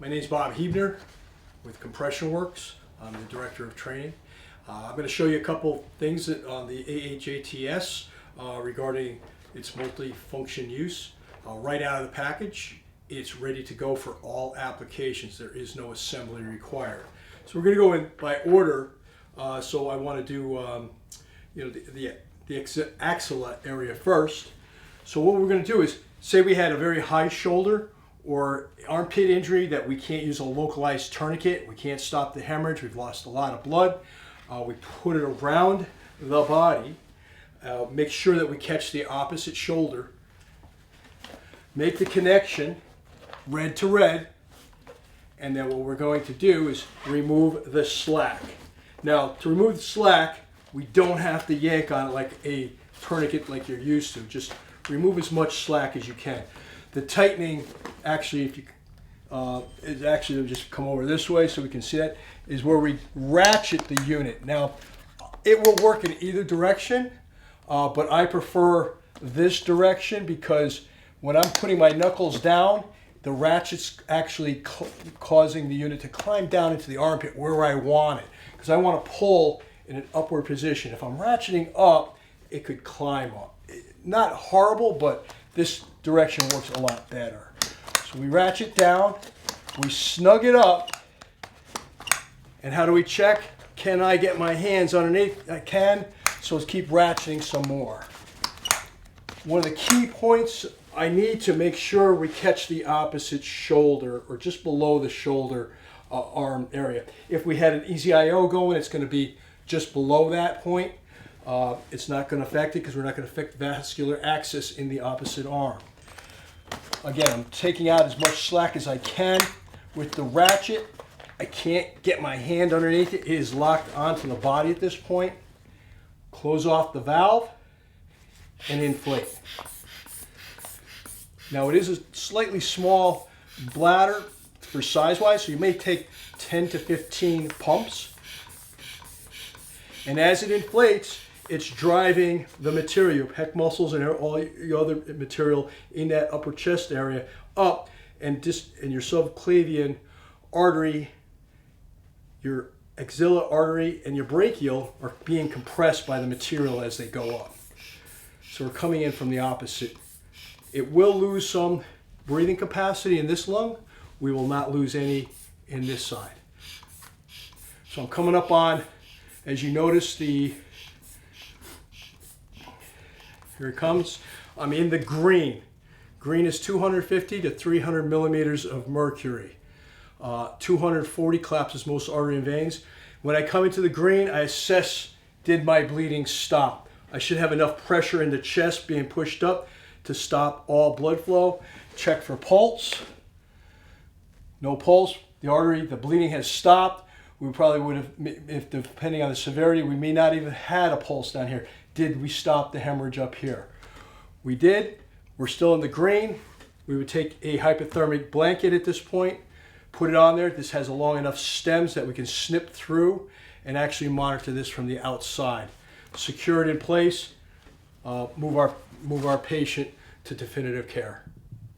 My name is Bob Hebner with Compression Works. I'm the Director of Training. I'm going to show you a couple things on the AAJT-S regarding its multi-function use. Right out of the package, it's ready to go for all applications. There is no assembly required. So we're going to go in by order. So I want to do the axilla area first. So what we're going to do is, say we had a very high shoulder or armpit injury that we can't use a localized tourniquet, we can't stop the hemorrhage, we've lost a lot of blood. We put it around the body, make sure that we catch the opposite shoulder, make the connection red to red, and then what we're going to do is remove the slack. Now, to remove the slack, we don't have to yank on it like a tourniquet like you're used to. Just remove as much slack as you can. The tightening, actually, if you is actually just come over this way so we can see that, is where we ratchet the unit. Now, it will work in either direction, but I prefer this direction because when I'm putting my knuckles down, the ratchet's actually causing the unit to climb down into the armpit where I want it, because I want to pull in an upward position. If I'm ratcheting up, it could climb up. Not horrible, but this direction works a lot better. So we ratchet down, we snug it up, and how do we check? Can I get my hands underneath? I can, so let's keep ratcheting some more. One of the key points, I need to make sure we catch the opposite shoulder or just below the shoulder arm area. If we had an EZIO going, it's going to be just below that point. It's not going to affect it because we're not going to affect vascular access in the opposite arm. Again, I'm taking out as much slack as I can with the ratchet. I can't get my hand underneath it. It is locked onto the body at this point. Close off the valve and inflate. Now, it is a slightly small bladder for size-wise, so you may take 10 to 15 pumps. And as it inflates, it's driving the material, your pec muscles and all your other material in that upper chest area up, and your subclavian artery, your axilla artery, and your brachial are being compressed by the material as they go up. So we're coming in from the opposite. It will lose some breathing capacity in this lung. We will not lose any in this side. So I'm coming up on, as you notice, here it comes. I'm in the green. Green is 250 to 300 millimeters of mercury. 240 collapses most artery and veins. When I come into the green, I assess, did my bleeding stop? I should have enough pressure in the chest being pushed up to stop all blood flow. Check for pulse. No pulse. The artery, the bleeding has stopped. We probably would have, if depending on the severity, we may not even had a pulse down here. Did we stop the hemorrhage up here? We did. We're still in the green. We would take a hypothermic blanket at this point, put it on there. This has a long enough stems that we can snip through and actually monitor this from the outside. Secure it in place, move our patient to definitive care.